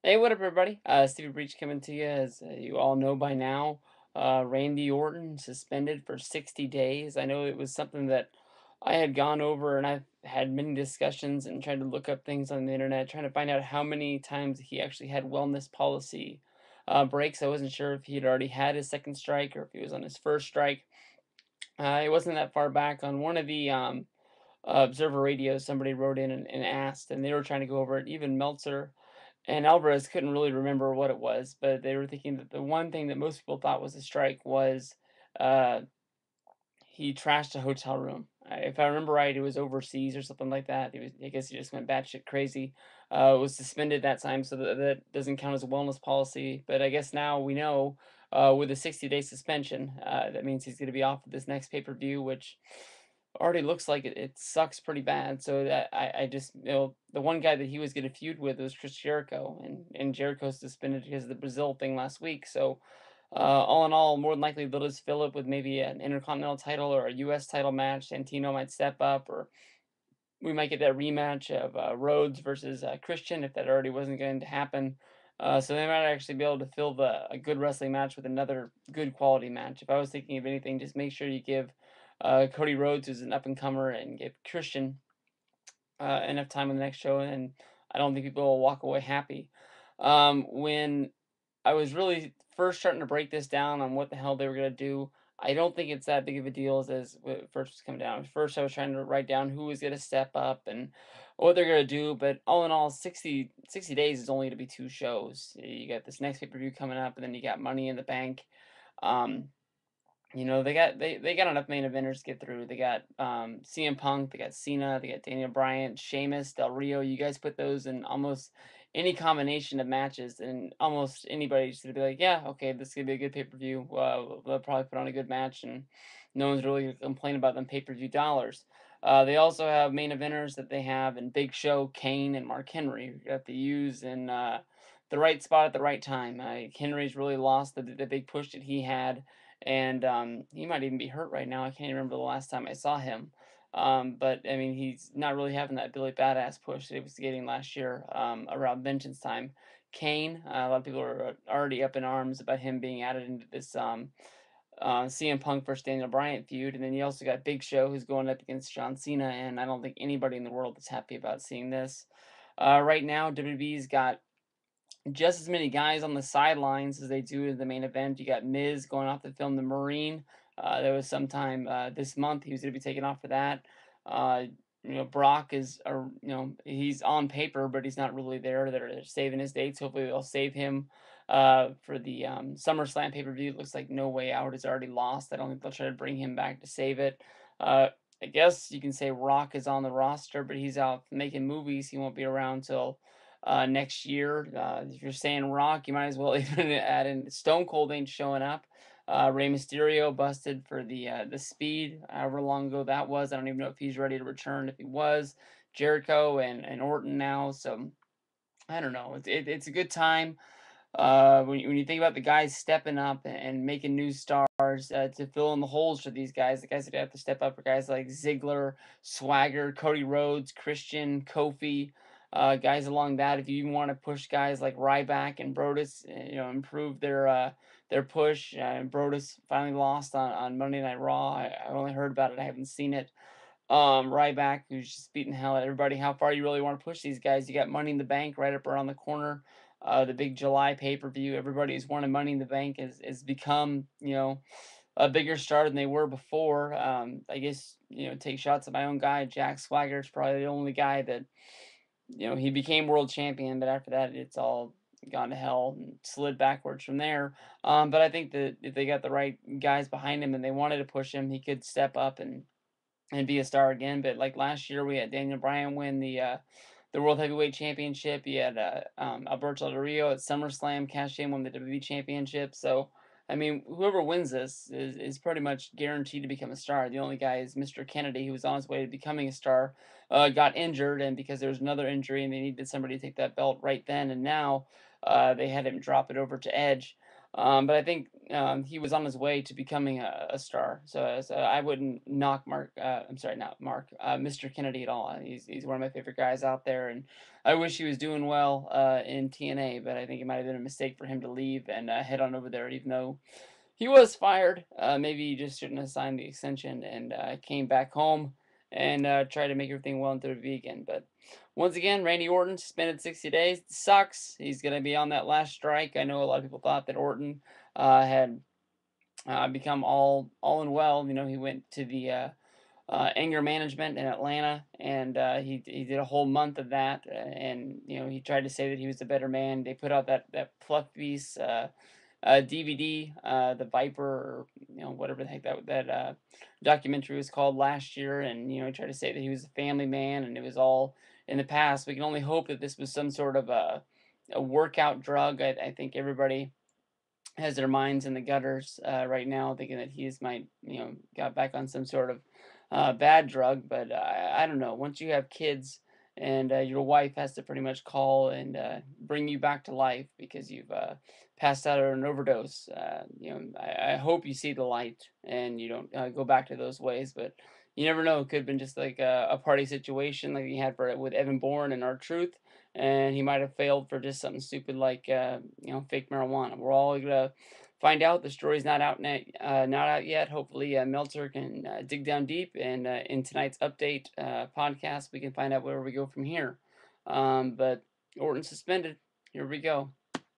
Hey, what up, everybody? Stevie Breech coming to you. As you all know by now, Randy Orton suspended for 60 days. I know it was something that I had gone over and I've had many discussions and tried to look up things on the internet, trying to find out how many times he actually had wellness policy breaks. I wasn't sure if he had already had his second strike or if he was on his first strike. It wasn't that far back on one of the Observer Radio. Somebody wrote in and asked, and they were trying to go over it. Even Meltzer and Alvarez couldn't really remember what it was, but they were thinking that the one thing that most people thought was a strike was uh, he trashed a hotel room. If I remember right, it was overseas or something like that. I guess he just went batshit crazy. Was suspended that time, so that doesn't count as a wellness policy. But I guess now we know with a 60-day suspension, that means he's going to be off of this next pay-per-view, which already looks like it sucks pretty bad. So that I just the one guy that he was going to feud with was Chris Jericho, and Jericho's suspended because of the Brazil thing last week. So all in all, more than likely they'll just fill it with maybe an Intercontinental title or a U.S. title match. Santino might step up, or we might get that rematch of Rhodes versus Christian if that already wasn't going to happen. So they might actually be able to fill a good wrestling match with another good quality match. If I was thinking of anything, just make sure you give Cody Rhodes, who's an up and comer, and give Christian enough time on the next show, and I don't think people will walk away happy. When I was really first starting to break this down on what the hell they were gonna do, I don't think it's that big of a deal as when it first was coming down. First, I was trying to write down who was gonna step up and what they're gonna do, but all in all, 60 days is only to be 2 shows. You got this next pay-per-view coming up, and then you got Money in the Bank. Um, they got enough main eventers to get through. They got CM Punk, they got Cena, they got Daniel Bryan, Sheamus, Del Rio. You guys put those in almost any combination of matches, and almost anybody's gonna be like, yeah, okay, this is gonna be a good pay per view. They'll probably put on a good match, and no one's really gonna complain about them pay per view dollars. They also have main eventers that they have in Big Show, Kane, and Mark Henry. You have to use in the right spot at the right time. Henry's really lost the big push that he had, and he might even be hurt right now. I can't even remember the last time I saw him. But I mean, he's not really having that Billy Badass push that he was getting last year around Vengeance time. Kane, a lot of people are already up in arms about him being added into this CM Punk versus Daniel Bryan feud, and then you also got Big Show who's going up against John Cena, and I don't think anybody in the world is happy about seeing this. Right now, WWE's got just as many guys on the sidelines as they do in the main event. You got Miz going off to film The Marine. There was sometime this month he was going to be taken off for that. Uh, Brock is, he's on paper, but he's not really there. They're saving his dates. Hopefully, they'll save him for the SummerSlam pay per view. It looks like No Way Out is already lost. I don't think they'll try to bring him back to save it. I guess you can say Rock is on the roster, but he's out making movies. He won't be around till next year. If you're saying Rock, you might as well even add in Stone Cold ain't showing up. Rey Mysterio busted for the speed, however long ago that was. I don't even know if he's ready to return. If he was, Jericho and Orton now. So I don't know. It's a good time. When you think about the guys stepping up and making new stars to fill in the holes for these guys, the guys that have to step up are guys like Ziggler, Swagger, Cody Rhodes, Christian, Kofi, guys along that. If you even want to push guys like Ryback and Brodus, improve their push. Brodus finally lost on Monday Night Raw. I only heard about it. I haven't seen it. Ryback, who's just beating the hell out of everybody. How far you really want to push these guys? You got Money in the Bank right up around the corner. The big July pay per view. Everybody who's wanted Money in the Bank has become a bigger star than they were before. I guess take shots at my own guy Jack Swagger. Is probably the only guy that he became world champion, but after that it's all gone to hell and slid backwards from there. But I think that if they got the right guys behind him and they wanted to push him, he could step up and be a star again. But like last year, we had Daniel Bryan win the World Heavyweight Championship. You had Alberto Del Rio at SummerSlam cash in, won the WWE Championship. So I mean, whoever wins this is pretty much guaranteed to become a star. The only guy is Mr. Kennedy, who was on his way to becoming a star, got injured, and because there was another injury and they needed somebody to take that belt right then and now, they had him drop it over to Edge. But I think he was on his way to becoming a star. So I wouldn't knock Mark. I'm sorry, not Mark. Mr. Kennedy at all. He's one of my favorite guys out there, and I wish he was doing well in TNA. But I think it might have been a mistake for him to leave and head on over there, even though he was fired. Maybe he just shouldn't have signed the extension and came back home and tried to make everything well into the again. But once again, Randy Orton suspended 60 days. Sucks. He's going to be on that last strike. I know a lot of people thought that Orton had become all in well. You know, he went to the anger management in Atlanta, and he did a whole month of that. And you know, he tried to say that he was a better man. They put out that pluck piece. DVD, the Viper, or you know whatever the heck that documentary was called last year, and you know he tried to say that he was a family man, and it was all in the past. We can only hope that this was some sort of a workout drug. I think everybody has their minds in the gutters right now, thinking that he's might got back on some sort of bad drug. But I don't know. Once you have kids and your wife has to pretty much call and bring you back to life because you've passed out or an overdose, I hope you see the light and you don't go back to those ways. But you never know. It could have been just like a party situation like he had with Evan Bourne and our Truth, and he might have failed for just something stupid like fake marijuana. We're all gonna find out. The story's not out yet. Hopefully, Meltzer can dig down deep, and in tonight's update podcast, we can find out where we go from here. But Orton suspended. Here we go.